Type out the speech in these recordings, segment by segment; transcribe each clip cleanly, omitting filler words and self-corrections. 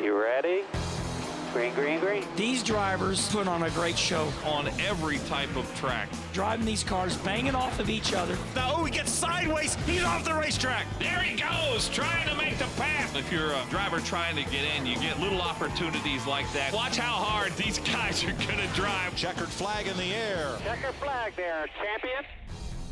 You ready? Green, green, green. These drivers put on a great show on every type of track. driving these cars, banging off of each other. Now, he gets sideways. He's off the racetrack. There he goes, trying to make the pass. If you're a driver trying to get in, you get little opportunities like that. Watch how hard these guys are going to drive. Checkered flag in the air. Checkered flag there, champion.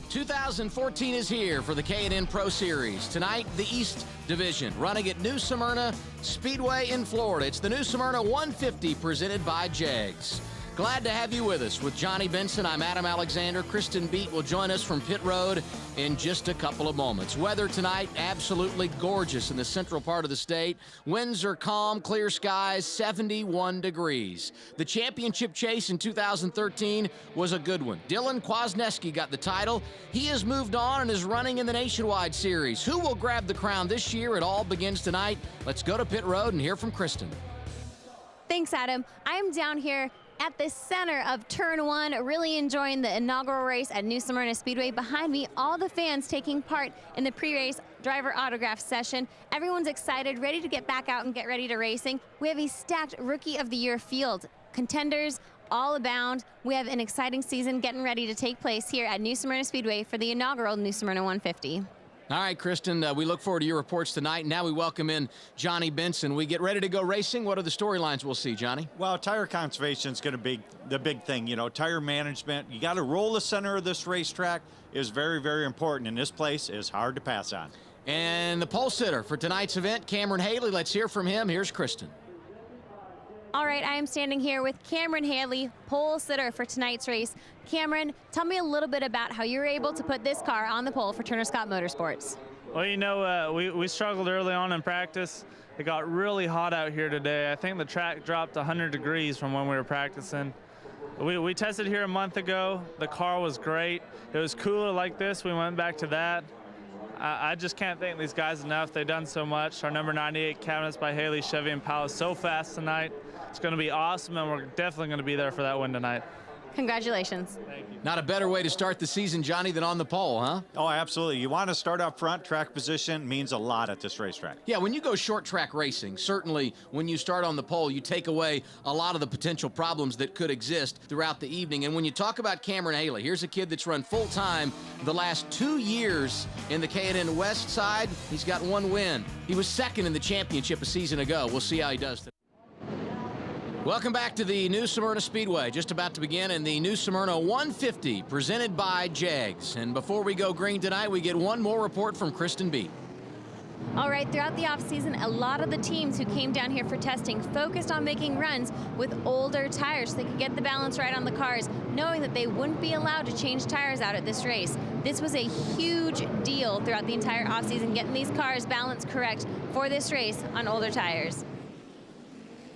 2014 is here for the K&N Pro Series. Tonight, the East Division, running at New Smyrna Speedway in Florida. It's the New Smyrna 150 presented by Jags. Glad to have you with us. With Johnny Benson, I'm Adam Alexander. Kristen Beat will join us from pit road in just a couple of moments. Weather tonight, absolutely gorgeous in the central part of the state. Winds are calm, clear skies, 71 degrees. The championship chase in 2013 was a good one. Dylan Kwasniewski got the title. He has moved on and is running in the Nationwide Series. Who will grab the crown this year? It all begins tonight. Let's go to pit road and hear from Kristen. Thanks, Adam. I am down here at the center of Turn 1, really enjoying the inaugural race at New Smyrna Speedway. Behind me, all the fans taking part in the pre-race driver autograph session. Everyone's excited, ready to get back out and get ready to racing. We have a stacked Rookie of the Year field. Contenders all abound. We have an exciting season getting ready to take place here at New Smyrna Speedway for the inaugural New Smyrna 150. All right, Kristen, we look forward to your reports tonight. Now we welcome in Johnny Benson. We get ready to go racing. What are the storylines we'll see, Johnny? Well, tire conservation is going to be the big thing. You know, tire management. You got to roll the center of this racetrack is very, very important, and this place is hard to pass on. And the pole sitter for tonight's event, Cameron Haley. Let's hear from him. Here's Kristen. All right, I am standing here with Cameron Haley, pole sitter for tonight's race. Cameron, tell me a little bit about how you were able to put this car on the pole for Turner Scott Motorsports. Well, you know, we struggled early on in practice. It got really hot out here today. I think the track dropped 100 degrees from when we were practicing. We tested here a month ago. The car was great. It was cooler like this. We went back to that. I just can't thank these guys enough. They've done so much. Our number 98 cabinets by Haley, Chevy, and Powell is so fast tonight. It's going to be awesome, and we're definitely going to be there for that win tonight. Congratulations. Thank you. Not a better way to start the season, Johnny, than on the pole, huh? Oh, absolutely. You want to start up front. Track position means a lot at this racetrack. Yeah, when you go short track racing, certainly when you start on the pole, you take away a lot of the potential problems that could exist throughout the evening. And when you talk about Cameron Haley, here's a kid that's run full-time the last 2 years in the K&N West side. He's got one win. He was second in the championship a season ago. We'll see how he does today. Welcome back to the New Smyrna Speedway. Just about to begin in the New Smyrna 150 presented by Jags. And before we go green tonight, we get one more report from Kristen Beat. All right, throughout the offseason, a lot of the teams who came down here for testing focused on making runs with older tires so they could get the balance right on the cars, knowing that they wouldn't be allowed to change tires out at this race. This was a huge deal throughout the entire offseason, getting these cars balanced correct for this race on older tires.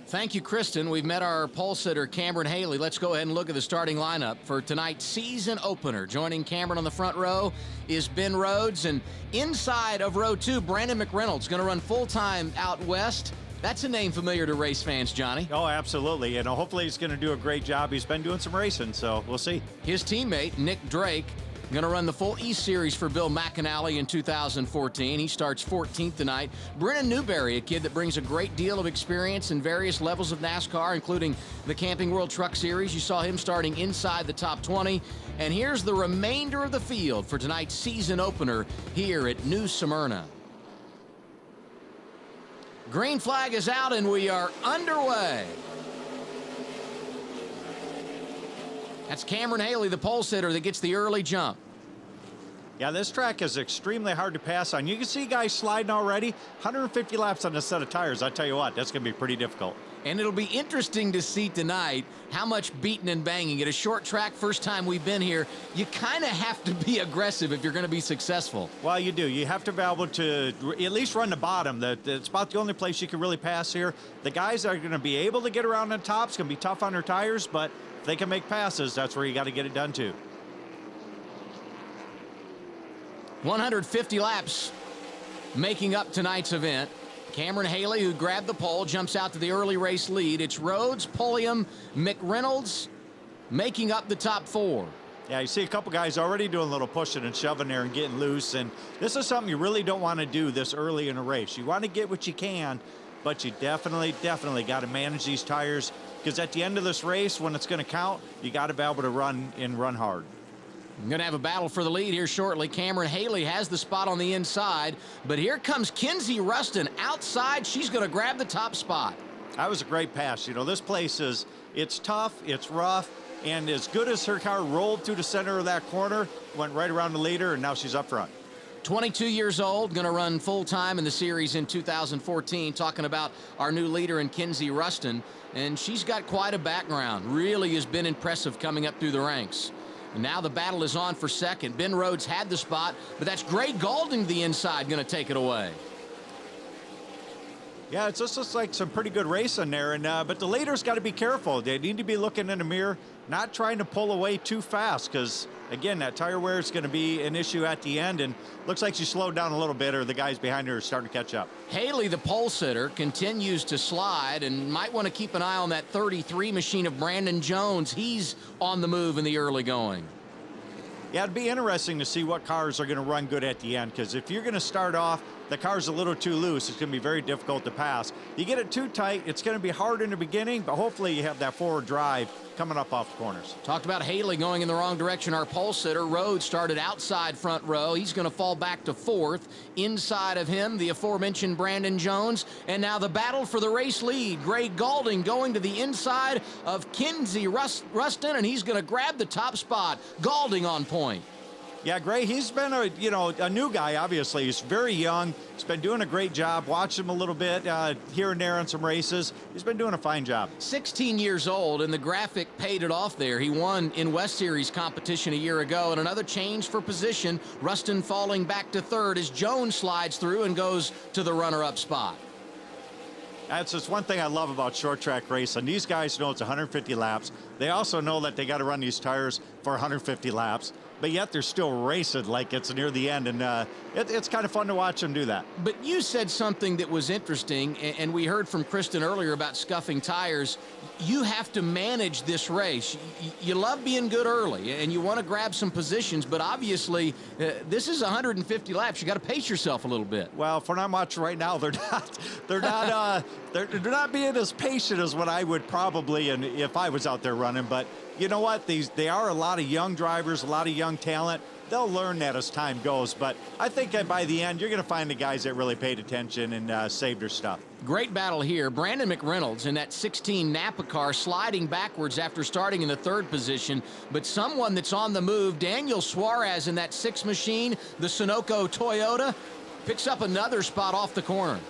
Thank you, Kristen. We've met our pole sitter, Cameron Haley. Let's go ahead and look at the starting lineup for tonight's season opener. Joining Cameron on the front row is Ben Rhodes, and inside of row 2, Brandon McReynolds going to run full-time out west. That's a name familiar to race fans, Johnny. Oh, absolutely. You know, hopefully he's going to do a great job. He's been doing some racing, so we'll see. His teammate, Nick Drake, going to run the full East Series for Bill McAnally in 2014. He starts 14th tonight. Brennan Newberry, a kid that brings a great deal of experience in various levels of NASCAR, including the Camping World Truck Series. You saw him starting inside the top 20. And here's the remainder of the field for tonight's season opener here at New Smyrna. Green flag is out and we are underway. That's Cameron Haley, the pole sitter, that gets the early jump. Yeah, this track is extremely hard to pass on. You can see guys sliding already. 150 laps on a set of tires. I tell you what, that's going to be pretty difficult. And it'll be interesting to see tonight how much beating and banging. At a short track, first time we've been here, you kind of have to be aggressive if you're going to be successful. Well, you do. You have to be able to at least run the bottom. It's about the only place you can really pass here. The guys that are going to be able to get around the top, it's going to be tough on their tires, but if they can make passes, that's where you got to get it done too. 150 laps making up tonight's event. Cameron Haley, who grabbed the pole, jumps out to the early race lead. It's Rhodes, Pulliam, McReynolds making up the top 4. Yeah, you see a couple guys already doing a little pushing and shoving there and getting loose, and this is something you really don't want to do this early in a race. You want to get what you can, but you definitely got to manage these tires, because at the end of this race, when it's going to count, you got to be able to run hard. I'm going to have a battle for the lead here shortly. Cameron Haley has the spot on the inside, but here comes Kinsey Rustin outside. She's going to grab the top spot. That was a great pass. You know, this place it's tough, it's rough, and as good as her car rolled through the center of that corner, went right around the leader, and now she's up front. 22 years old, going to run full-time in the series in 2014. Talking about our new leader in Kinsey Rustin, and she's got quite a background. Really has been impressive coming up through the ranks. And now the battle is on for second. Ben Rhodes had the spot, but that's Gray Gaulding to the inside going to take it away. Yeah, it's just looks like some pretty good racing there, and but the leader's got to be careful. They need to be looking in the mirror, not trying to pull away too fast, because again, that tire wear is going to be an issue at the end, and looks like she slowed down a little bit, or the guys behind her are starting to catch up. Haley, the pole sitter, continues to slide, and might want to keep an eye on that 33 machine of Brandon Jones. He's on the move in the early going. Yeah, it'd be interesting to see what cars are going to run good at the end, because if you're going to start off, the car's a little too loose, it's going to be very difficult to pass. You get it too tight, it's going to be hard in the beginning, but hopefully you have that forward drive coming up off the corners. Talked about Haley going in the wrong direction. Our pole sitter, Rhodes, started outside front row. He's going to fall back to fourth. Inside of him, the aforementioned Brandon Jones. And now the battle for the race lead. Gray Gaulding going to the inside of Kinsey Rustin, and he's going to grab the top spot. Gaulding on point. Yeah, Gray, he's been a new guy, obviously. He's very young. He's been doing a great job. Watched him a little bit here and there on some races. He's been doing a fine job. 16 years old, and the graphic paid it off there. He won in West Series competition a year ago, and another change for position. Rustin falling back to third as Jones slides through and goes to the runner-up spot. That's just one thing I love about short track racing. These guys know it's 150 laps. They also know that they got to run these tires for 150 laps, but yet they're still racing like it's near the end, and it's kind of fun to watch them do that. But you said something that was interesting, and we heard from Kristen earlier about scuffing tires. You have to manage this race. You love being good early, and you want to grab some positions, but obviously this is 150 laps. You got to pace yourself a little bit. Well, for what I'm watching right now, they're not being as patient as what I would probably, and if I was out there running. But you know what? They are a lot of young drivers, a lot of young talent. They'll learn that as time goes. But I think that by the end, you're going to find the guys that really paid attention and saved their stuff. Great battle here. Brandon McReynolds in that 16 Napa car sliding backwards after starting in the third position. But someone that's on the move, Daniel Suarez in that 6 machine, the Sunoco Toyota, picks up another spot off the corner.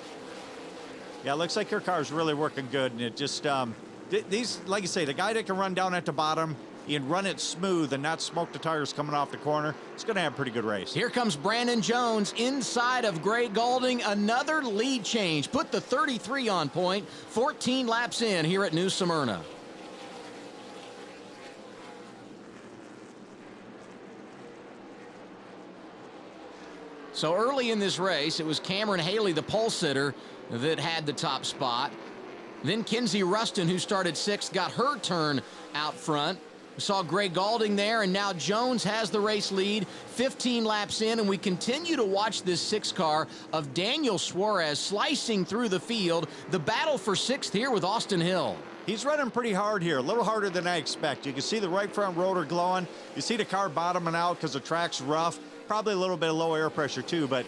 Yeah, it looks like her car's really working good. And it just, these, like you say, the guy that can run down at the bottom and run it smooth and not smoke the tires coming off the corner, it's going to have a pretty good race. Here comes Brandon Jones inside of Gray Gaulding. Another lead change. Put the 33 on point. 14 laps in here at New Smyrna. So early in this race, it was Cameron Haley, the pole sitter, that had the top spot. Then Kinsey Rustin, who started 6th, got her turn out front. We saw Gray Gaulding there, and now Jones has the race lead, 15 laps in, and we continue to watch this 6 car of Daniel Suarez slicing through the field. The battle for 6th here with Austin Hill. He's running pretty hard here, a little harder than I expect. You can see the right front rotor glowing. You see the car bottoming out because the track's rough. Probably a little bit of low air pressure too, but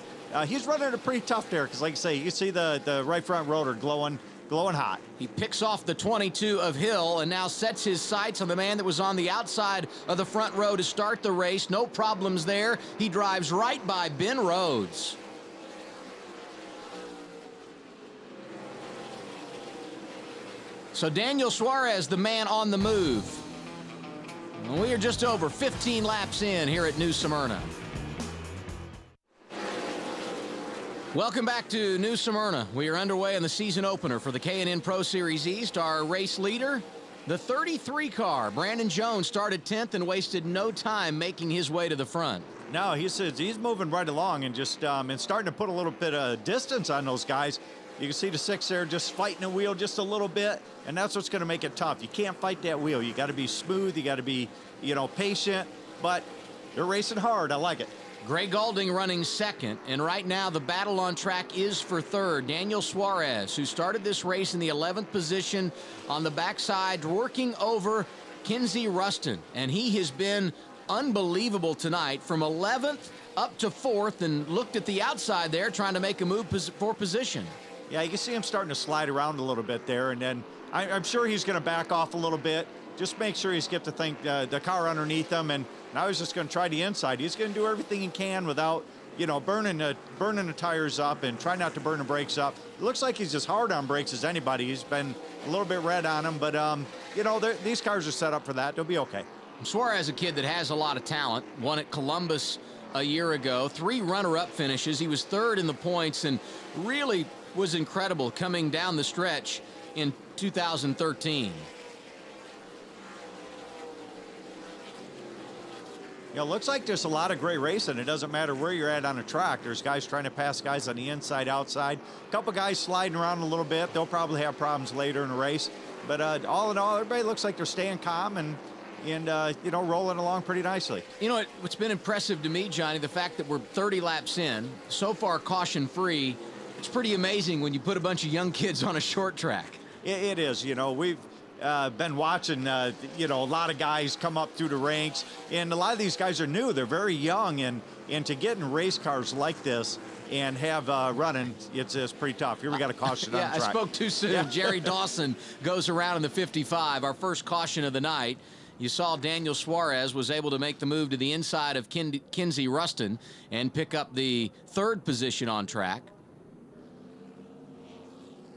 he's running it pretty tough there because, like I say, you see the right front rotor glowing hot. He picks off the 22 of Hill and now sets his sights on the man that was on the outside of the front row to start the race. No problems there. He drives right by Ben Rhodes. So Daniel Suarez, the man on the move. And we are just over 15 laps in here at New Smyrna. Welcome back to New Smyrna. We are underway in the season opener for the K&N Pro Series East. Our race leader, the 33 car, Brandon Jones, started 10th and wasted no time making his way to the front. No, he's moving right along and just and starting to put a little bit of distance on those guys. You can see the 6 there just fighting the wheel just a little bit, and that's what's going to make it tough. You can't fight that wheel. You got to be smooth. You got to be, patient, but they're racing hard. I like it. Gray Gaulding running second, and right now the battle on track is for third. Daniel Suarez, who started this race in the 11th position on the backside, working over Kinsey Rustin, and he has been unbelievable tonight from 11th up to 4th and looked at the outside there trying to make a move for position. Yeah, you can see him starting to slide around a little bit there, and then I'm sure he's going to back off a little bit. Just make sure he's get the car underneath him, and now he's just going to try the inside. He's going to do everything he can without, you know, burning the tires up and try not to burn the brakes up. It looks like he's as hard on brakes as anybody. He's been a little bit red on them, but you know, these cars are set up for that. They'll be okay. Suarez, a kid that has a lot of talent, won at Columbus a year ago, 3 runner-up finishes. He was 3rd in the points and really was incredible coming down the stretch in 2013. You know, it looks like there's a lot of great racing. It doesn't matter where you're at on the track. There's guys trying to pass guys on the inside, outside. A couple guys sliding around a little bit. They'll probably have problems later in the race. But all in all, everybody looks like they're staying calm and you know, rolling along pretty nicely. You know what's been impressive to me, Johnny, the fact that we're 30 laps in, so far caution-free. It's pretty amazing when you put a bunch of young kids on a short track. It is. You know, we've been watching, you know, a lot of guys come up through the ranks, and a lot of these guys are new. They're very young, and to get in race cars like this and have running, it's pretty tough. Here we got a caution on the track. I spoke too soon. Yeah. Jerry Dawson goes around in the 55, our first caution of the night. You saw Daniel Suarez was able to make the move to the inside of Kinsey Rustin and pick up the 3rd position on track.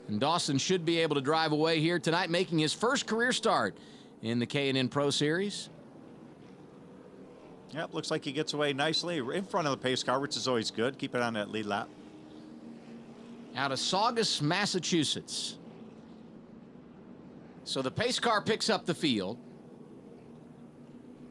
And Dawson should be able to drive away here tonight, making his first career start in the K&N Pro Series. Yep, looks like he gets away nicely in front of the pace car, which is always good. Keep it on that lead lap. Out of Saugus, Massachusetts. So the pace car picks up the field.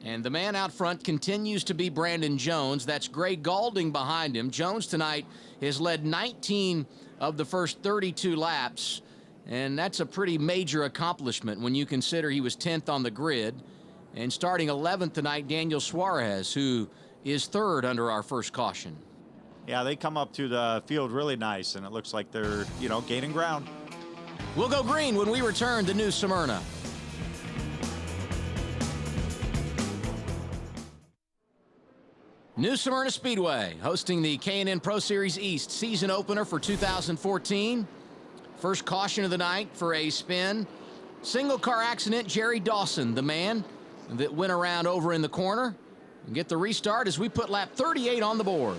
And the man out front continues to be Brandon Jones. That's Gray Gaulding behind him. Jones tonight has led 19 of the first 32 laps, and that's a pretty major accomplishment when you consider he was 10th on the grid. And starting 11th tonight, Daniel Suarez, who is 3rd under our first caution. Yeah, they come up to the field really nice, and it looks like they're, you know, gaining ground. We'll go green when we return to New Smyrna. New Smyrna Speedway hosting the K&N Pro Series East season opener for 2014. First caution of the night for a spin. Single car accident, Jerry Dawson, the man that went around over in the corner. And get the restart as we put lap 38 on the board.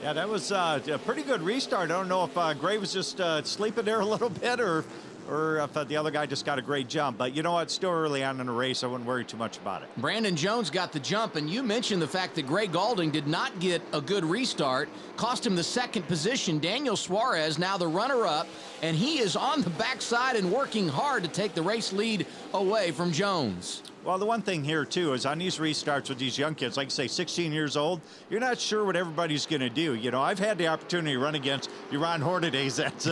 Yeah, that was a pretty good restart. I don't know if Gray was just sleeping there a little bit or if the other guy just got a great jump. But you know what? Still early on in the race. I wouldn't worry too much about it. Brandon Jones got the jump, and you mentioned the fact that Gray Gaulding did not get a good restart. Cost him the 2nd position. Daniel Suarez now the runner-up, and he is on the backside and working hard to take the race lead away from Jones. Well, the one thing here, too, is on these restarts with these young kids, like I say, 16 years old, you're not sure what everybody's going to do. You know, I've had the opportunity to run against Ron Hornaday. That's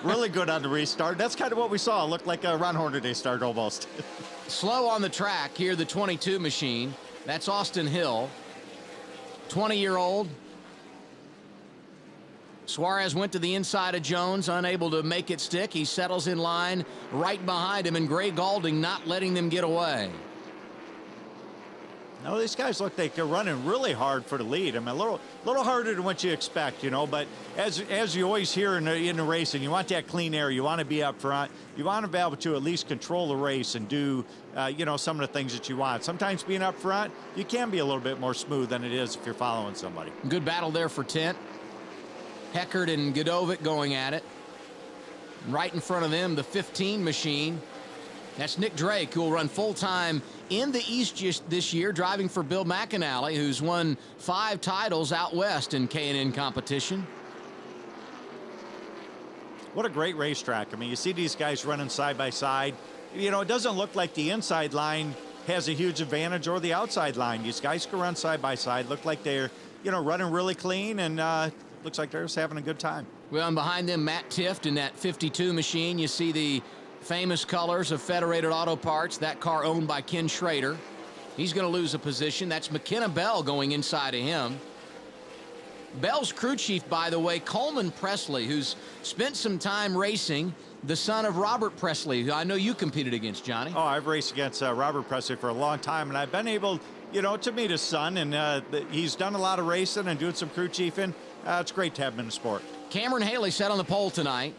really good on the restart. That's kind of what we saw. It looked like a Ron Hornaday start almost. Slow on the track here, the 22 machine. That's Austin Hill, 20-year-old. Suarez went to the inside of Jones, unable to make it stick. He settles in line right behind him, and Gray Gaulding not letting them get away. No, these guys look like they're running really hard for the lead. I mean, a little harder than what you expect, you know. But as you always hear in the racing, you want that clean air. You want to be up front. You want to be able to at least control the race and do, you know, some of the things that you want. Sometimes being up front, you can be a little bit more smooth than it is if you're following somebody. Good battle there for 10th. Heckert and Godovic going at it. Right in front of them, the 15 machine. That's Nick Drake, who will run full-time in the East this year, driving for Bill McAnally, who's won 5 titles out west in K&N competition. What a great racetrack. I mean, you see these guys running side by side. You know, it doesn't look like the inside line has a huge advantage or the outside line. These guys can run side by side. Look like they're, you know, running really clean, and looks like they're just having a good time. Well, and behind them, Matt Tift in that 52 machine. You see the famous colors of Federated Auto Parts, that car owned by Ken Schrader. He's going to lose a position. That's McKenna Bell going inside of him. Bell's crew chief, by the way, Coleman Presley, who's spent some time racing, the son of Robert Presley, who I know you competed against, Johnny. Oh, I've raced against Robert Presley for a long time, and I've been able, you know, to meet his son, and he's done a lot of racing and doing some crew chiefing. It's great to have him in the sport. Cameron Haley sat on the pole tonight,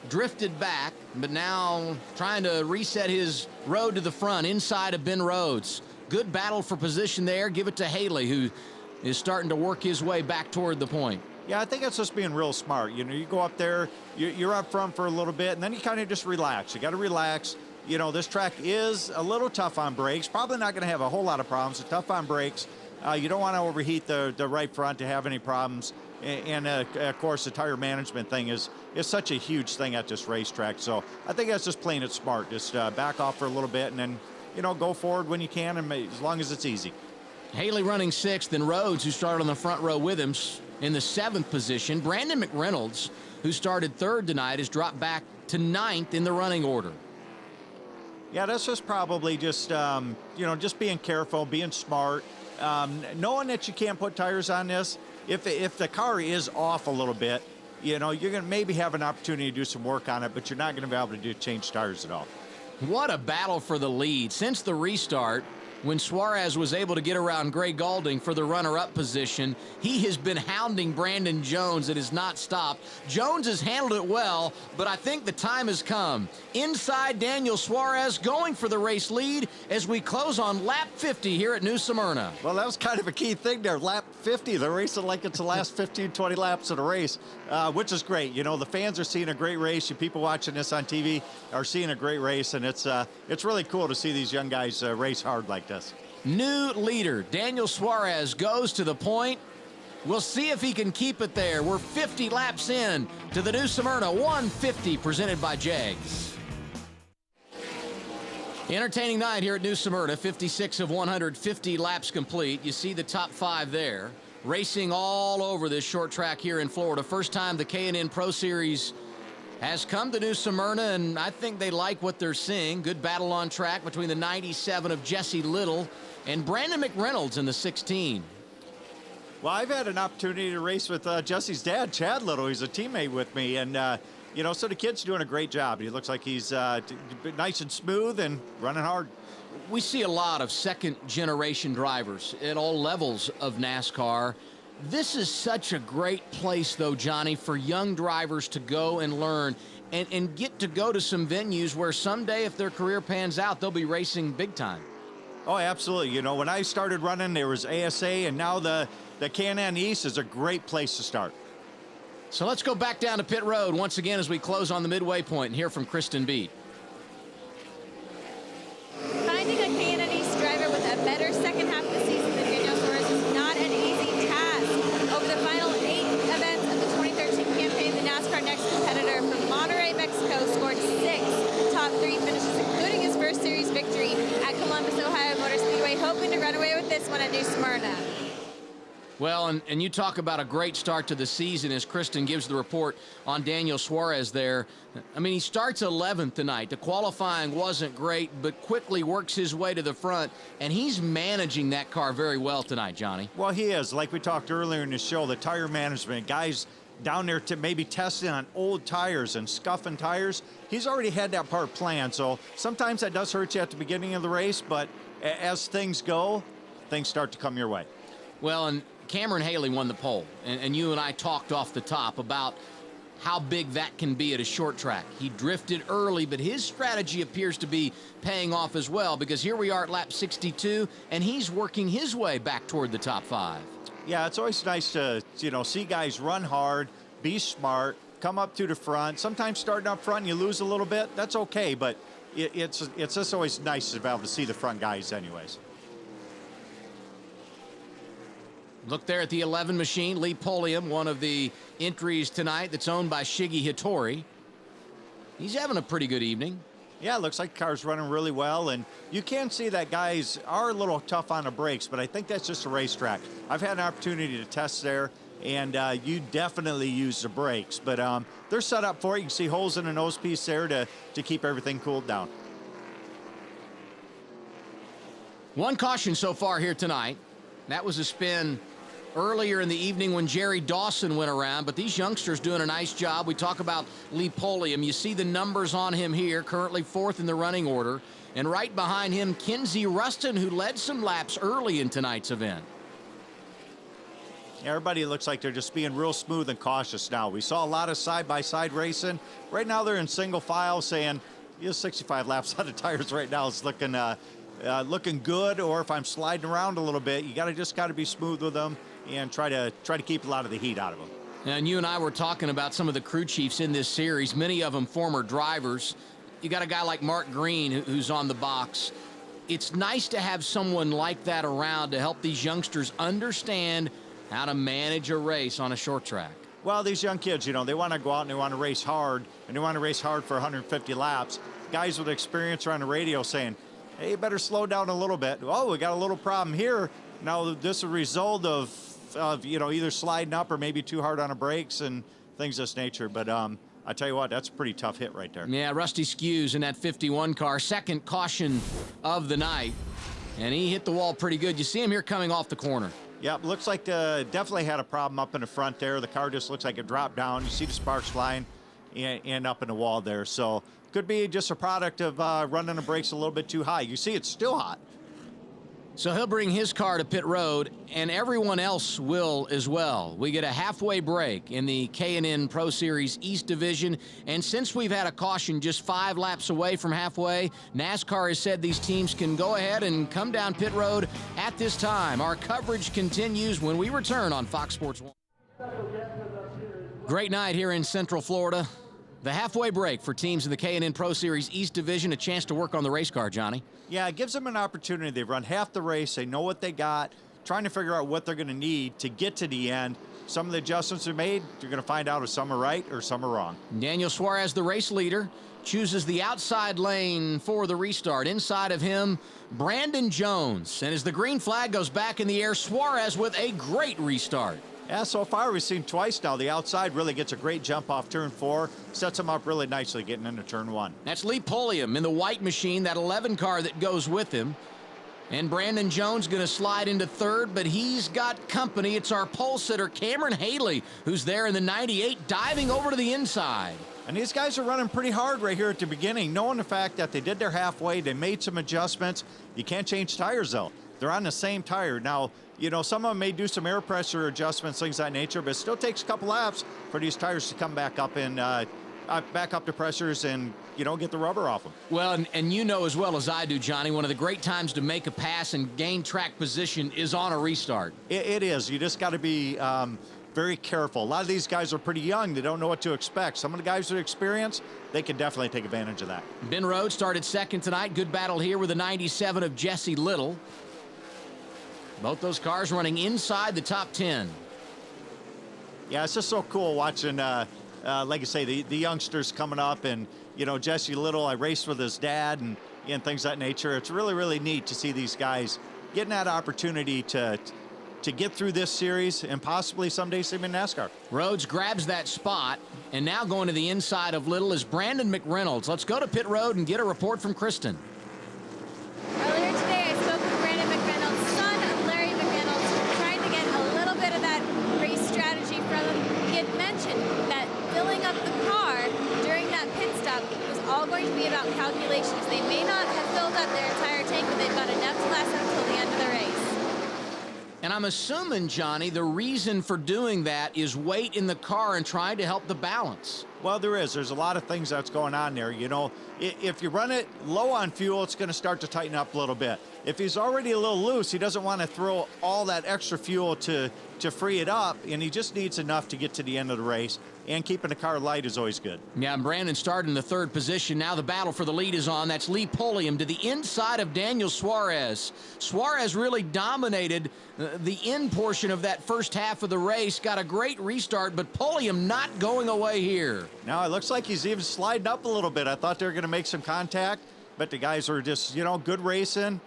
drifted back, but now trying to reset his road to the front inside of Ben Rhodes. Good battle for position there. Give it to Haley, who is starting to work his way back toward the point. Yeah, I think it's just being real smart. You know, you go up there, you're up front for a little bit, and then you kind of just relax. You got to relax. You know, this track is a little tough on brakes. Probably not going to have a whole lot of problems. It's tough on brakes. You don't want to overheat the right front to have any problems. And of course, the tire management thing is such a huge thing at this racetrack. So I think that's just playing it smart. Just back off for a little bit and then, you know, go forward when you can, and as long as it's easy. Haley running sixth, and Rhodes, who started on the front row with him, in the 7th position. Brandon McReynolds, who started 3rd tonight, has dropped back to 9th in the running order. Yeah, that's just probably just, you know, just being careful, being smart, knowing that you can't put tires on this. If the car is off a little bit, you know, you're going to maybe have an opportunity to do some work on it, but you're not going to be able to change tires at all. What a battle for the lead. Since the restart, when Suarez was able to get around Gray Gaulding for the runner-up position, he has been hounding Brandon Jones. It has not stopped. Jones has handled it well, but I think the time has come. Inside, Daniel Suarez going for the race lead as we close on lap 50 here at New Smyrna. Well, that was kind of a key thing there. Lap 50, they're racing like it's the last 15, 20 laps of the race, which is great. You know, the fans are seeing a great race. You people watching this on TV are seeing a great race, and it's really cool to see these young guys race hard like this. New leader, Daniel Suarez, goes to the point. We'll see if he can keep it there. We're 50 laps in to the New Smyrna 150 presented by Jags. Entertaining night here at New Smyrna, 56 of 150 laps complete. You see the top 5 there. Racing all over this short track here in Florida. First time the K&N Pro Series has come to New Smyrna, and I think they like what they're seeing. Good battle on track between the 97 of Jesse Little and Brandon McReynolds in the 16. Well, I've had an opportunity to race with Jesse's dad, Chad Little. He's a teammate with me, and you know, so the kid's doing a great job. He looks like he's nice and smooth and running hard. We see a lot of second-generation drivers at all levels of NASCAR. This is such a great place, though, Johnny, for young drivers to go and learn and get to go to some venues where someday, if their career pans out, they'll be racing big time. Oh, absolutely. You know, when I started running, there was ASA, and now the K&N East is a great place to start. So let's go back down to pit road once again as we close on the midway point and hear from Kristen Beat. Finding a K&N East driver with a better second half of the season than Daniel Suarez is not an easy task. Over the final 8 events of the 2013 campaign, the NASCAR Next competitor from Monterrey, Mexico, scored 6 top 3 finishes, including his first series victory at Columbus, Ohio Motor Speedway, hoping to run away with this one at New Smyrna. Well, and you talk about a great start to the season as Kristen gives the report on Daniel Suarez there. I mean, he starts 11th tonight. The qualifying wasn't great, but quickly works his way to the front, and he's managing that car very well tonight, Johnny. Well, he is. Like we talked earlier in the show, the tire management, guys down there to maybe testing on old tires and scuffing tires. He's already had that part planned, so sometimes that does hurt you at the beginning of the race, but as things go, things start to come your way. Well, and Cameron Haley won the pole, and you and I talked off the top about how big that can be at a short track. He drifted early, but his strategy appears to be paying off as well, because here we are at lap 62, and he's working his way back toward the top 5. Yeah, it's always nice to, you know, see guys run hard, be smart, come up to the front. Sometimes starting up front, you lose a little bit. That's okay, but it's just always nice to be able to see the front guys anyways. Look there at the 11 machine, Lee Polium, one of the entries tonight that's owned by Shiggy Hattori. He's having a pretty good evening. Yeah, it looks like the car's running really well, and you can see that guys are a little tough on the brakes, but I think that's just a racetrack. I've had an opportunity to test there, and you definitely use the brakes, but they're set up for it. You can see holes in the nose piece there to keep everything cooled down. One caution so far here tonight. That was a spin earlier in the evening when Jerry Dawson went around, but these youngsters doing a nice job. We talk about Lee Polium. You see the numbers on him here, currently 4th in the running order. And right behind him, Kinsey Rustin, who led some laps early in tonight's event. Everybody looks like they're just being real smooth and cautious now. We saw a lot of side-by-side racing. Right now they're in single file saying, 65 laps out of tires right now is looking good, or if I'm sliding around a little bit, you just got to be smooth with them and try to keep a lot of the heat out of them. And you and I were talking about some of the crew chiefs in this series, many of them former drivers. You got a guy like Mark Green who's on the box. It's nice to have someone like that around to help these youngsters understand how to manage a race on a short track. Well, these young kids, they want to go out and they want to race hard, and they want to race hard for 150 laps. Guys with experience are on the radio saying, hey, you better slow down a little bit. Oh, we got a little problem here. Now, this is a result of either sliding up or maybe too hard on the brakes and things of this nature. But I tell you what, that's a pretty tough hit right there. Yeah, Rusty Skews in that 51 car, second caution of the night. And he hit the wall pretty good. You see him here coming off the corner. Yeah, looks like definitely had a problem up in the front there. The car just looks like it dropped down. You see the sparks flying and up in the wall there. So could be just a product of running the brakes a little bit too high. You see it's still hot. So he'll bring his car to pit road, and everyone else will as well. We get a halfway break in the K&N Pro Series East Division, and since we've had a caution just 5 laps away from halfway, NASCAR has said these teams can go ahead and come down pit road at this time. Our coverage continues when we return on Fox Sports 1. Great night here in Central Florida. The halfway break for teams in the K&N Pro Series East Division, a chance to work on the race car, Johnny. Yeah, it gives them an opportunity. They've run half the race. They know what they got, trying to figure out what they're going to need to get to the end. Some of the adjustments are made. You're going to find out if some are right or some are wrong. Daniel Suarez, the race leader, chooses the outside lane for the restart. Inside of him, Brandon Jones. And as the green flag goes back in the air, Suarez with a great restart. Yeah, so far we've seen twice now. The outside really gets a great jump off turn 4, sets him up really nicely getting into turn 1. That's Lee Polium in the white machine, that 11 car that goes with him. And Brandon Jones going to slide into third, but he's got company. It's our pole sitter, Cameron Haley, who's there in the 98, diving over to the inside. And these guys are running pretty hard right here at the beginning, knowing the fact that they did their halfway, they made some adjustments. You can't change tires, though. They're on the same tire. Now, some of them may do some air pressure adjustments, things of that nature, but it still takes a couple laps for these tires to come back up and back up to pressures and, get the rubber off them. Well, and you know as well as I do, Johnny, one of the great times to make a pass and gain track position is on a restart. It is. You just got to be very careful. A lot of these guys are pretty young. They don't know what to expect. Some of the guys with experience, they can definitely take advantage of that. Ben Rhodes started second tonight. Good battle here with the 97 of Jesse Little. Both those cars running inside the top 10. Yeah, it's just so cool watching, like I say, the youngsters coming up. And, Jesse Little, I raced with his dad and things of that nature. It's really, really neat to see these guys getting that opportunity to get through this series and possibly someday see him in NASCAR. Rhodes grabs that spot, and now going to the inside of Little is Brandon McReynolds. Let's go to pit road and get a report from Kristen. Earlier today, I spoke with Brandon McReynolds, son of Larry McReynolds, trying to get a little bit of that race strategy from him. He had mentioned that filling up the car during that pit stop was all going to be about calculations. They may not have filled up their entire tank, but they've got enough to last them until the end of the race. And I'm assuming, Johnny, the reason for doing that is weight in the car and trying to help the balance. Well, there is. There's a lot of things that's going on there. If you run it low on fuel, it's going to start to tighten up a little bit. If he's already a little loose, he doesn't want to throw all that extra fuel to free it up, and he just needs enough to get to the end of the race. And keeping the car light is always good. Yeah, and Brandon started in the third position. Now the battle for the lead is on. That's Lee Polium to the inside of Daniel Suarez. Suarez really dominated the end portion of that first half of the race. Got a great restart, but Polium not going away here. Now it looks like he's even sliding up a little bit. I thought they were going to make some contact, but the guys were just, good racing.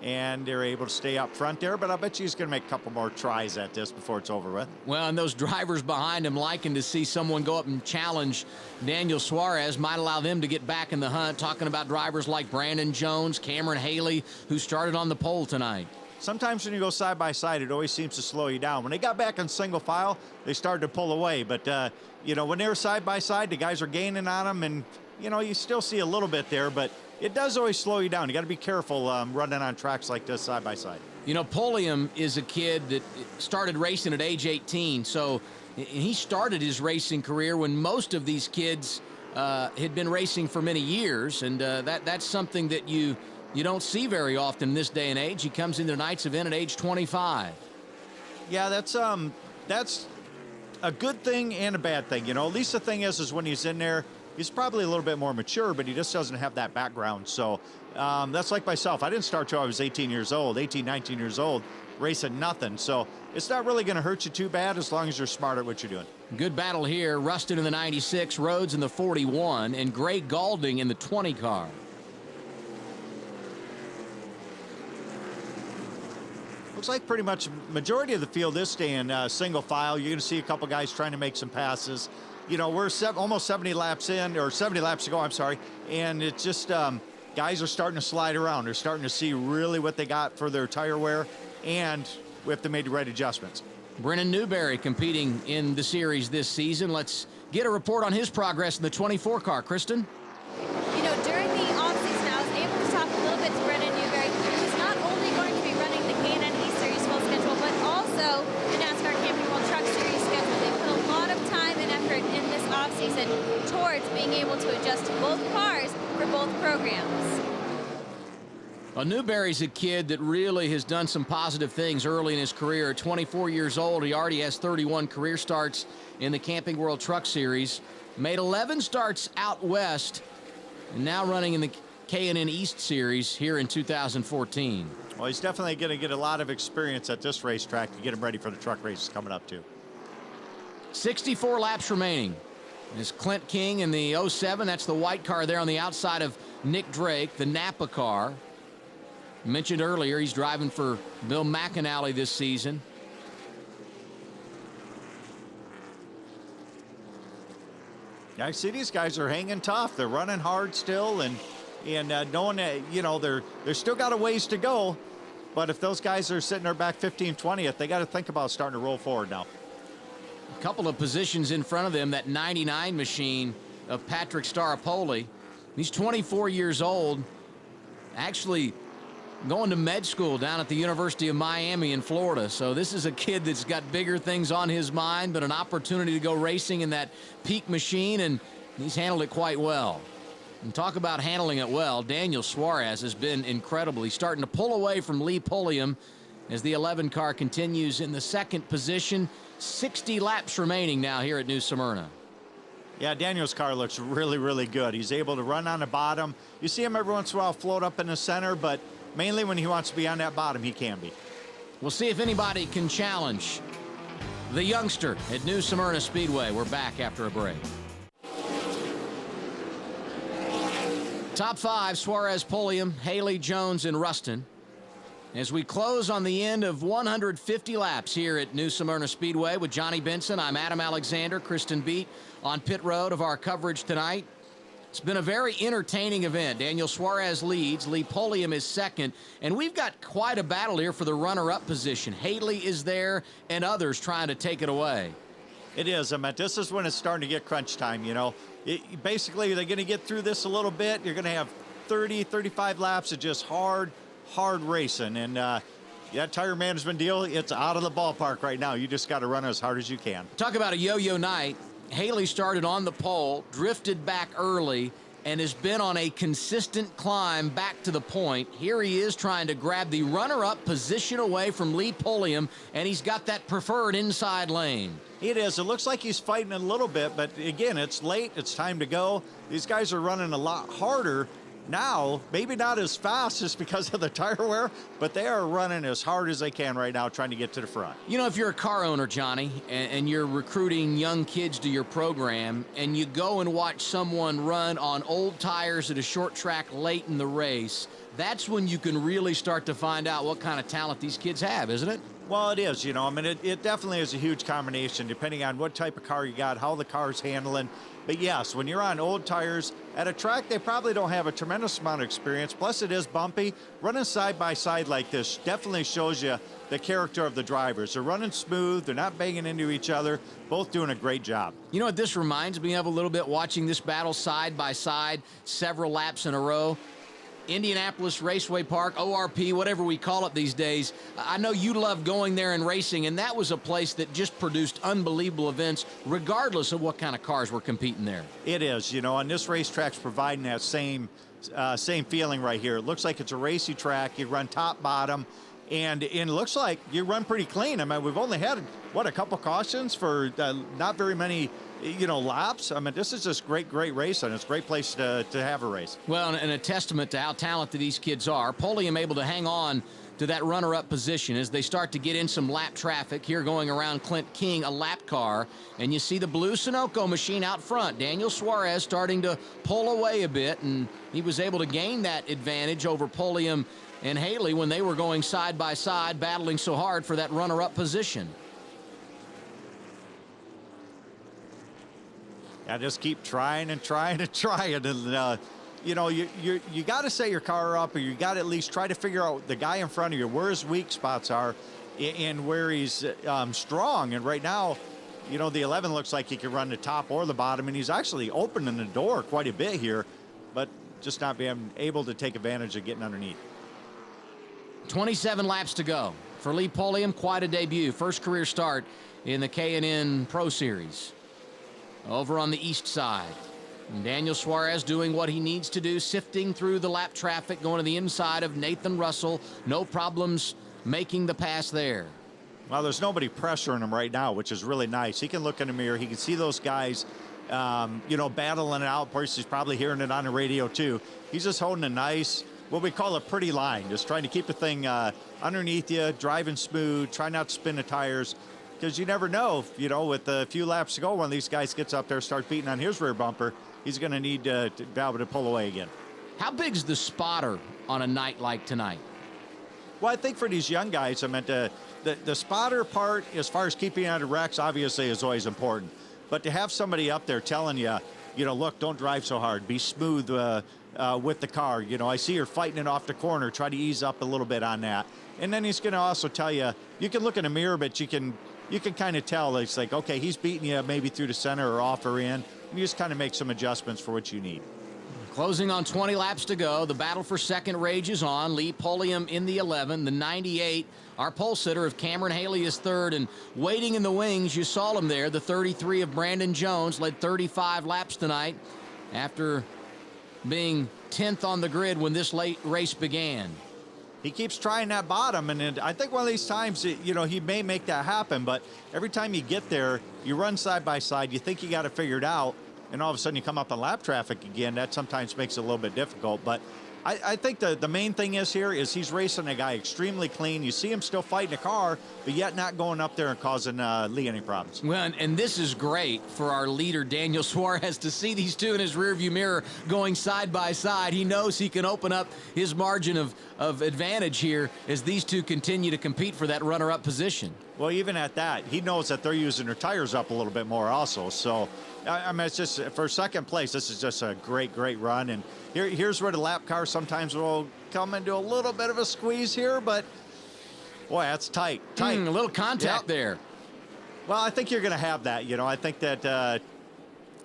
and they're able to stay up front there. But I bet you he's going to make a couple more tries at this before it's over with. Well, and those drivers behind him liking to see someone go up and challenge Daniel Suarez might allow them to get back in the hunt. Talking about drivers like Brandon Jones, Cameron Haley, who started on the pole tonight. Sometimes when you go side by side, it always seems to slow you down. When they got back in single file, they started to pull away. But, you know, when they were side by side, the guys are gaining on them. And, you know, you still see a little bit there, but it does always slow you down. You got to be careful running on tracks like this side by side. You know, Pulliam is a kid that started racing at age 18. So he started his racing career when most of these kids had been racing for many years. And that's something that you don't see very often in this day and age. He comes into tonight's event at age 25. Yeah, that's a good thing and a bad thing. You know, at least the thing is when he's in there, he's probably a little bit more mature, but he just doesn't have that background. So that's like myself. I didn't start till I was 18, 19 years old, racing nothing. So it's not really going to hurt you too bad as long as you're smart at what you're doing. Good battle here. Rustin in the 96, Rhodes in the 41, and Gray Galding in the 20 car. Looks like pretty much majority of the field is staying single file. You're going to see a couple guys trying to make some passes. You know, we're almost 70 laps in, or 70 laps to go, I'm sorry. And it's just guys are starting to slide around. They're starting to see really what they got for their tire wear, and we have to make the right adjustments. Brennan Newberry competing in the series this season. Let's get a report on his progress in the 24 car. Kristen? You know, during the offseason, I was able to talk a little bit to Brennan Newberry, who's not only going to be running the K&N East Series full schedule, but also the NASCAR Camping World Truck Series schedule. They put a lot of time and effort in this offseason towards being able to adjust both cars for both programs. Well, Newberry's a kid that really has done some positive things early in his career. At 24 years old, he already has 31 career starts in the Camping World Truck Series. Made 11 starts out west, and now running in the K&N East Series here in 2014. Well, he's definitely going to get a lot of experience at this racetrack to get him ready for the truck races coming up, too. 64 laps remaining. There's Clint King in the 07. That's the white car there on the outside of Nick Drake, the Napa car. Mentioned earlier, he's driving for Bill McAnally this season. Yeah, I see these guys are hanging tough. They're running hard still, and knowing that, you know, they're still got a ways to go. But if those guys are sitting there back 15, 20th, they got to think about starting to roll forward now. A couple of positions in front of them, that 99 machine of Patrick Staropoli. He's 24 years old, actually going to med school down at the University of Miami in Florida. So this is a kid that's got bigger things on his mind, but an opportunity to go racing in that peak machine, and he's handled it quite well. And talk about handling it well, Daniel Suarez has been incredible. He's starting to pull away from Lee Pulliam as the 11 car continues in the second position. 60 laps remaining now here at New Smyrna. Yeah, Daniel's car looks really, really good. He's able to run on the bottom. You see him every once in a while float up in the center, but mainly when he wants to be on that bottom, he can be. We'll see if anybody can challenge the youngster at New Smyrna Speedway. We're back after a break. Top 5, Suarez, Pulliam, Haley, Jones, and Rustin. As we close on the end of 150 laps here at New Smyrna Speedway with Johnny Benson, I'm Adam Alexander, Kristen Beat on pit road of our coverage tonight. It's been a very entertaining event. Daniel Suarez leads, Lee Pulliam is second, and we've got quite a battle here for the runner-up position. Haley is there, and others trying to take it away. It is. I mean, this is when it's starting to get crunch time, you know. Basically, they're going to get through this a little bit. You're going to have 30, 35 laps of just hard racing. And that tire management deal, it's out of the ballpark right now. You just got to run as hard as you can. Talk about a yo-yo night. Haley started on the pole, drifted back early, and has been on a consistent climb back to the point. Here he is trying to grab the runner-up position away from Lee Pulliam, and he's got that preferred inside lane. It is. It looks like he's fighting a little bit, but again, it's late. It's time to go. These guys are running a lot harder now, maybe not as fast just because of the tire wear, but they are running as hard as they can right now trying to get to the front. You know, if you're a car owner, Johnny, and you're recruiting young kids to your program, and you go and watch someone run on old tires at a short track late in the race, that's when you can really start to find out what kind of talent these kids have, isn't it? Well, it is, you know. I mean, it definitely is a huge combination depending on what type of car you got, how the car's handling. But yes, when you're on old tires at a track, they probably don't have a tremendous amount of experience. Plus, it is bumpy. Running side by side like this definitely shows you the character of the drivers. They're running smooth. They're not banging into each other. Both doing a great job. You know what this reminds me of a little bit, watching this battle side by side, several laps in a row? Indianapolis Raceway Park, ORP, whatever we call it these days. I know you love going there and racing, and that was a place that just produced unbelievable events regardless of what kind of cars were competing there. It is, you know, and this racetrack's providing that same feeling right here. It looks like it's a racy track. You run top, bottom, and it looks like you run pretty clean. I mean, we've only had, what, a couple cautions for not very many, you know, laps. I mean, this is just great racing. It's a great place to have a race. Well, and a testament to how talented these kids are. Podium able to hang on to that runner-up position as they start to get in some lap traffic here going around Clint King, a lap car. And you see the blue Sunoco machine out front. Daniel Suarez starting to pull away a bit, and he was able to gain that advantage over Podium and Haley when they were going side by side, battling so hard for that runner-up position. I just keep trying and trying and trying. And, you know, you got to set your car up, or you got to at least try to figure out the guy in front of you, where his weak spots are and where he's strong. And right now, you know, the 11 looks like he can run the top or the bottom, and he's actually opening the door quite a bit here, but just not being able to take advantage of getting underneath. 27 laps to go for Lee Pulliam. Quite a debut. First career start in the K&N Pro Series. Over on the east side, and Daniel Suarez doing what he needs to do, sifting through the lap traffic, going to the inside of Nathan Russell. No problems making the pass there. Well, there's nobody pressuring him right now, which is really nice. He can look in the mirror. He can see those guys, you know, battling it out. Of course, he's probably hearing it on the radio, too. He's just holding a nice, what we call a pretty line, just trying to keep the thing underneath you, driving smooth, try not to spin the tires. Because you never know, you know, with a few laps to go, when these guys gets up there, start beating on his rear bumper, he's going to need to be able to pull away again. How big's the spotter on a night like tonight? Well, I think for these young guys, I meant the spotter part, as far as keeping out of wrecks, obviously is always important. But to have somebody up there telling you, you know, look, don't drive so hard, be smooth with the car. You know, I see you're fighting it off the corner, try to ease up a little bit on that. And then he's going to also tell you, you can look in the mirror, but you can kind of tell. It's like, okay, he's beating you maybe through the center or off or in. And you just kind of make some adjustments for what you need. Closing on 20 laps to go. The battle for second rages on. Lee Pulliam in the 11, the 98. Our pole sitter of Cameron Haley is third, and waiting in the wings, you saw him there. The 33 of Brandon Jones led 35 laps tonight after being 10th on the grid when this late race began. He keeps trying that bottom, and I think one of these times, you know, he may make that happen, but every time you get there, you run side by side, you think you got it figured out, and all of a sudden you come up on lap traffic again. That sometimes makes it a little bit difficult, but I think the main thing is here is he's racing a guy extremely clean. You see him still fighting the car, but yet not going up there and causing Lee any problems. Well, and this is great for our leader, Daniel Suarez, to see these two in his rearview mirror going side by side. He knows he can open up his margin of advantage here as these two continue to compete for that runner-up position. Well, even at that, he knows that they're using their tires up a little bit more also. So, I mean, it's just, for second place, this is just a great run. And here's where the lap car sometimes will come into a little bit of a squeeze here, but, boy, that's tight. A little contact there. Well, I think you're going to have that. You know, I think that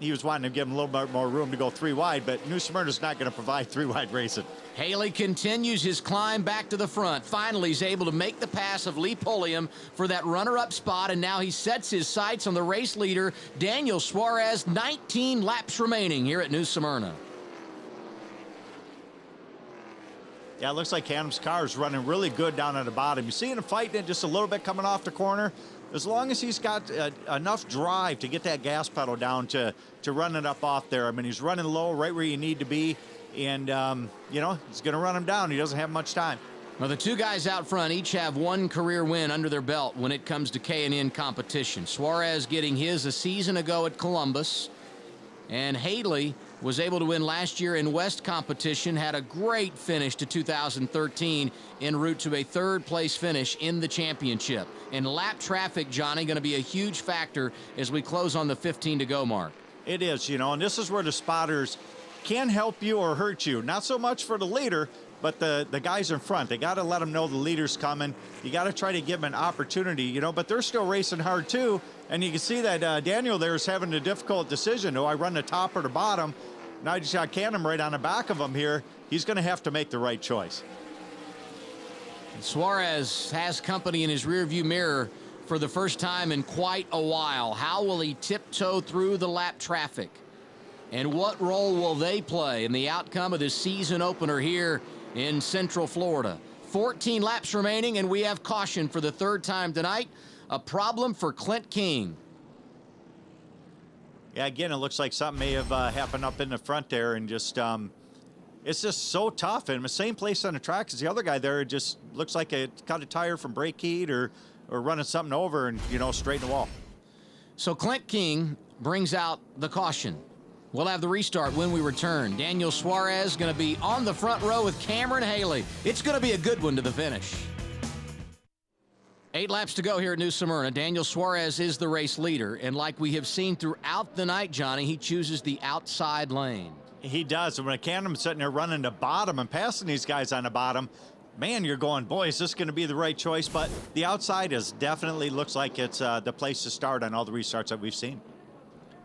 he was wanting to give him a little bit more room to go 3 wide, but New Smyrna's not going to provide 3 wide racing. Haley continues his climb back to the front. Finally, he's able to make the pass of Lee Pulliam for that runner-up spot, and now he sets his sights on the race leader, Daniel Suarez. 19 laps remaining here at New Smyrna. Yeah, it looks like Adam's car is running really good down at the bottom. You see him fighting it just a little bit coming off the corner. As long as he's got enough drive to get that gas pedal down to run it up off there. I mean, he's running low right where you need to be. And, you know, he's going to run him down. He doesn't have much time. Well, the two guys out front each have one career win under their belt when it comes to K&N competition. Suarez getting his a season ago at Columbus, and Haley was able to win last year in West competition, had a great finish to 2013 en route to a third-place finish in the championship. And lap traffic, Johnny, going to be a huge factor as we close on the 15 to go mark. It is, you know, and this is where the spotters can help you or hurt you. Not so much for the leader, but the guys in front. They got to let them know the leader's coming. You got to try to give them an opportunity, you know, but they're still racing hard too. And you can see that Daniel there is having a difficult decision. Do I run the top or the bottom? Now I just got Canham right on the back of him here. He's going to have to make the right choice. Suarez has company in his rearview mirror for the first time in quite a while. How will he tiptoe through the lap traffic? And what role will they play in the outcome of this season opener here in Central Florida? 14 laps remaining, and we have caution for the third time tonight. A problem for Clint King. Yeah, again, it looks like something may have happened up in the front there, and just it's just so tough. And the same place on the track as the other guy there. It just looks like it cut a tire from brake heat or running something over and, you know, straighten the wall. So Clint King brings out the caution. We'll have the restart when we return. Daniel Suarez going to be on the front row with Cameron Haley. It's going to be a good one to the finish. 8 laps to go here at New Smyrna. Daniel Suarez is the race leader, and like we have seen throughout the night, Johnny, he chooses the outside lane. He does. And when Canham's sitting there running the bottom and passing these guys on the bottom, man, you're going, boy, is this going to be the right choice? But the outside is definitely looks like it's the place to start on all the restarts that we've seen.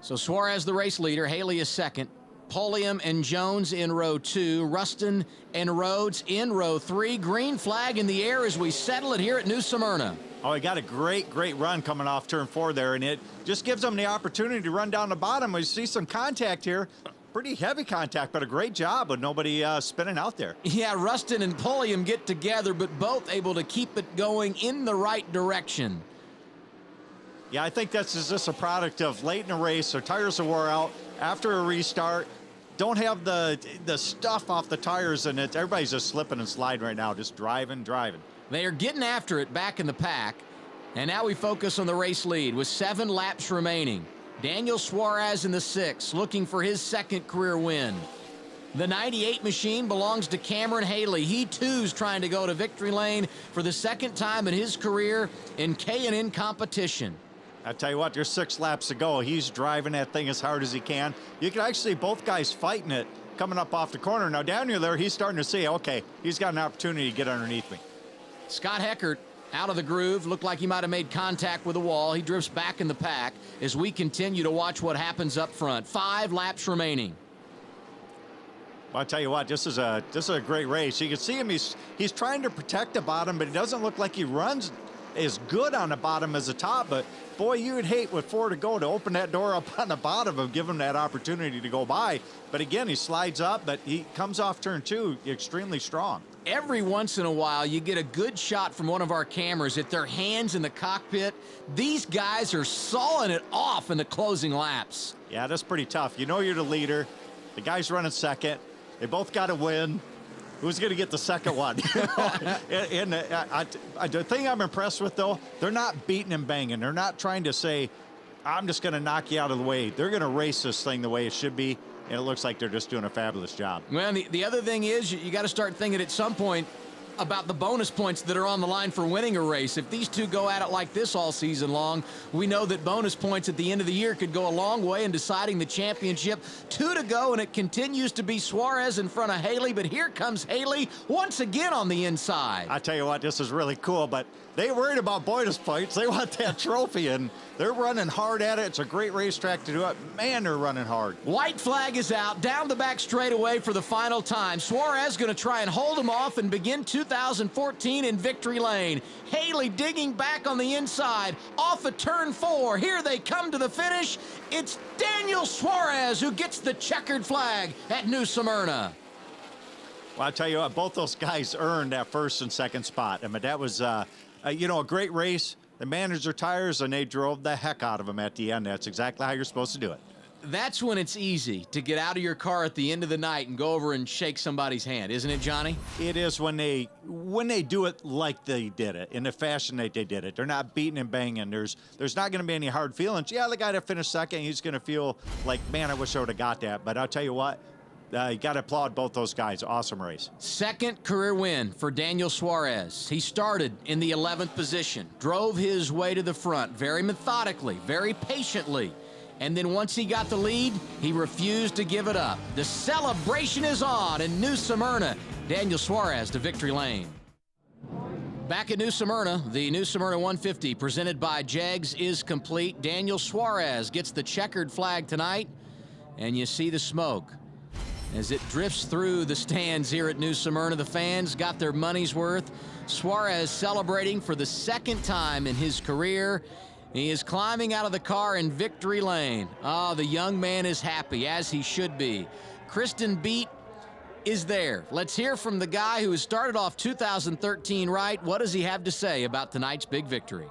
So Suarez, the race leader. Haley is second. Pulliam and Jones in row 2. Rustin and Rhodes in row 3. Green flag in the air as we settle it here at New Smyrna. Oh, he got a great run coming off turn 4 there, and it just gives them the opportunity to run down the bottom. We see some contact here. Pretty heavy contact, but a great job with nobody spinning out there. Yeah, Rustin and Pulliam get together, but both able to keep it going in the right direction. Yeah, I think that's just a product of late in the race. Their tires are wore out after a restart. Don't have the stuff off the tires, and everybody's just slipping and sliding right now, just driving. They are getting after it back in the pack. And now we focus on the race lead with 7 laps remaining. Daniel Suarez in the 6th, looking for his second career win. The 98 machine belongs to Cameron Haley. He too's trying to go to victory lane for the second time in his career in K&N competition. I tell you what, there's 6 laps to go. He's driving that thing as hard as he can. You can actually see both guys fighting it coming up off the corner. Now Daniel there, he's starting to see, okay, he's got an opportunity to get underneath me. Scott Heckert out of the groove. Looked like he might have made contact with the wall. He drifts back in the pack as we continue to watch what happens up front. 5 laps remaining. Well, I'll tell you what, this is a great race. You can see him, he's trying to protect the bottom, but it doesn't look like he runs as good on the bottom as the top. But boy, you would hate with 4 to go to open that door up on the bottom and give him that opportunity to go by. But again, he slides up, but he comes off turn 2 extremely strong. Every once in a while, you get a good shot from one of our cameras at their hands in the cockpit. These guys are sawing it off in the closing laps. Yeah, that's pretty tough. You know you're the leader. The guy's running second. They both got to win. Who's going to get the second one? And the thing I'm impressed with, though, they're not beating and banging. They're not trying to say, I'm just going to knock you out of the way. They're going to race this thing the way it should be, and it looks like they're just doing a fabulous job. Well, the other thing is you got to start thinking at some point about the bonus points that are on the line for winning a race. If these two go at it like this all season long, we know that bonus points at the end of the year could go a long way in deciding the championship. 2 to go, and it continues to be Suarez in front of Haley, but here comes Haley once again on the inside. I tell you what, this is really cool, but they worried about bonus points. They want that trophy, and they're running hard at it. It's a great racetrack to do it. Man, they're running hard. White flag is out, down the back straightaway for the final time. Suarez going to try and hold him off and begin 2014 in victory lane. Haley digging back on the inside, off of turn 4. Here they come to the finish. It's Daniel Suarez who gets the checkered flag at New Smyrna. Well, I'll tell you what, both those guys earned that first and second spot. I mean, that was, you know, a great race. They managed their tires, and they drove the heck out of them at the end. That's exactly how you're supposed to do it. That's when it's easy to get out of your car at the end of the night and go over and shake somebody's hand, isn't it, Johnny? It is when they do it like they did it, in the fashion that they did it. They're not beating and banging. There's not going to be any hard feelings. Yeah, the guy that finished second, he's going to feel like, man, I wish I would have got that. But I'll tell you what, you got to applaud both those guys. Awesome race. Second career win for Daniel Suarez. He started in the 11th position, drove his way to the front very methodically, very patiently. And then once he got the lead, he refused to give it up. The celebration is on in New Smyrna. Daniel Suarez to victory lane. Back at New Smyrna, the New Smyrna 150 presented by Jegs is complete. Daniel Suarez gets the checkered flag tonight, and you see the smoke as it drifts through the stands here at New Smyrna. The fans got their money's worth. Suarez celebrating for the second time in his career. He is climbing out of the car in victory lane. Oh, the young man is happy, as he should be. Kristen Beat is there. Let's hear from the guy who has started off 2013 right. What does he have to say about tonight's big victory?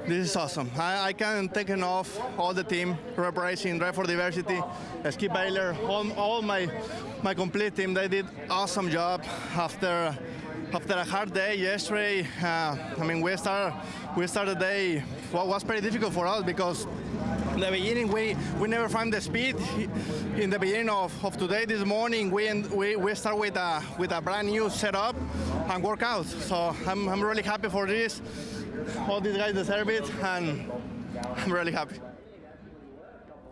This is awesome. I can't thank enough all the team representing Drive for Diversity, Skip Baylor, all my complete team. They did awesome job after a hard day yesterday. I mean, we started the day. What was pretty difficult for us because in the beginning we never find the speed. In the beginning of today, this morning, we start with a brand new setup and workout. So I'm really happy for this. All these guys deserve it, and I'm really happy.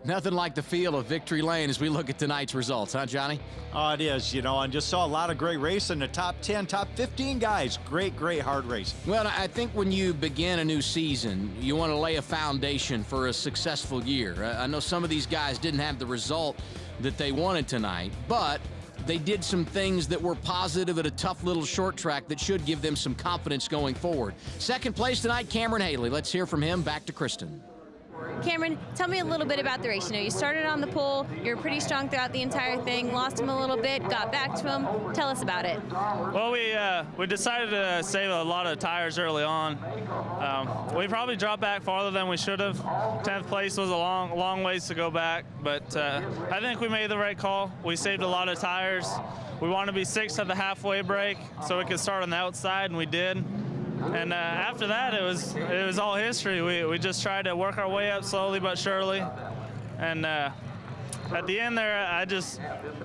Nothing like the feel of victory lane as we look at tonight's results, huh, Johnny? Oh, it is, you know, and just saw a lot of great racing. The top 10, top 15 guys. Great hard race. Well, I think when you begin a new season, you want to lay a foundation for a successful year. I know some of these guys didn't have the result that they wanted tonight, but they did some things that were positive at a tough little short track that should give them some confidence going forward. Second place tonight, Cameron Haley. Let's hear from him. Back to Kristen. Cameron, tell me a little bit about the race. You know, you started on the pole, you're pretty strong throughout the entire thing, lost him a little bit, got back to him. Tell us about it. Well, we decided to save a lot of tires early on. We probably dropped back farther than we should have. 10th place was a long ways to go back, but I think we made the right call. We saved a lot of tires. We wanted to be 6th at the halfway break so we could start on the outside, and we did. And after that, it was all history. We just tried to work our way up slowly but surely. And at the end there,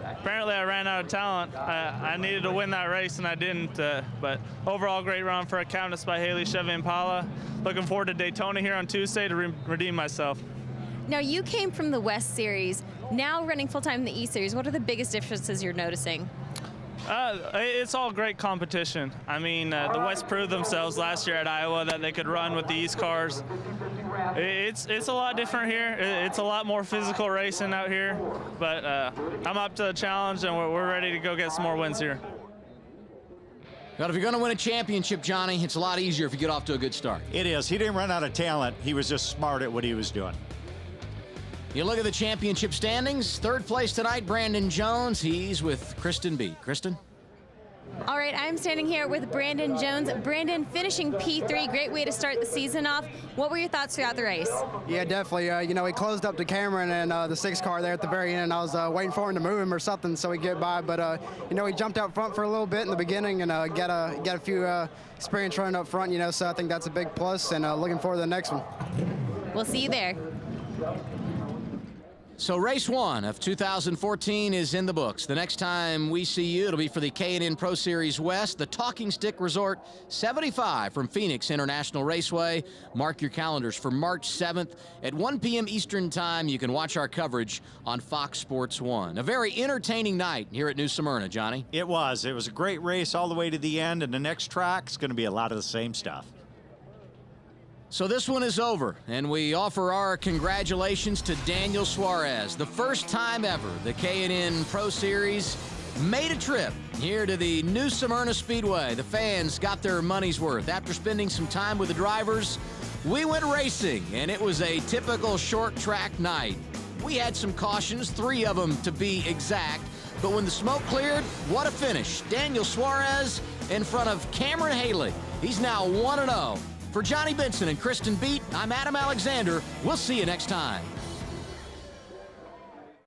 apparently I ran out of talent. I needed to win that race, and I didn't. But overall, great run for a Countess by Haley Chevy Impala. Looking forward to Daytona here on Tuesday to redeem myself. Now, you came from the West Series, now running full-time in the East Series. What are the biggest differences you're noticing? It's all great competition. I mean, the West proved themselves last year at Iowa that they could run with the East cars. It's a lot different here. It's a lot more physical racing out here, but I'm up to the challenge, and we're ready to go get some more wins here. But if you're going to win a championship, Johnny, it's a lot easier if you get off to a good start. It is. He didn't run out of talent. He was just smart at what he was doing. You look at the championship standings. Third place tonight, Brandon Jones. He's with Kristen Beat. Kristen? All right, I'm standing here with Brandon Jones. Brandon, finishing P3, great way to start the season off. What were your thoughts throughout the race? Yeah, definitely. You know, he closed up to Cameron and the 6 car there at the very end. I was waiting for him to move him or something so he'd get by. But, you know, he jumped out front for a little bit in the beginning and got a few experience running up front, you know, so I think that's a big plus, and looking forward to the next one. We'll see you there. So race 1 of 2014 is in the books. The next time we see you, it'll be for the K&N Pro Series West, the Talking Stick Resort 75 from Phoenix International Raceway. Mark your calendars for March 7th at 1 p.m. Eastern Time. You can watch our coverage on Fox Sports 1. A very entertaining night here at New Smyrna, Johnny. It was. It was a great race all the way to the end, and the next track's going to be a lot of the same stuff. So this one is over, and we offer our congratulations to Daniel Suarez. The first time ever the K&N Pro Series made a trip here to the New Smyrna Speedway. The fans got their money's worth. After spending some time with the drivers, we went racing, and it was a typical short track night. We had some cautions, 3 of them to be exact, but when the smoke cleared, what a finish. Daniel Suarez in front of Cameron Haley. He's now 1-0. For Johnny Benson and Kristen Beat, I'm Adam Alexander. We'll see you next time.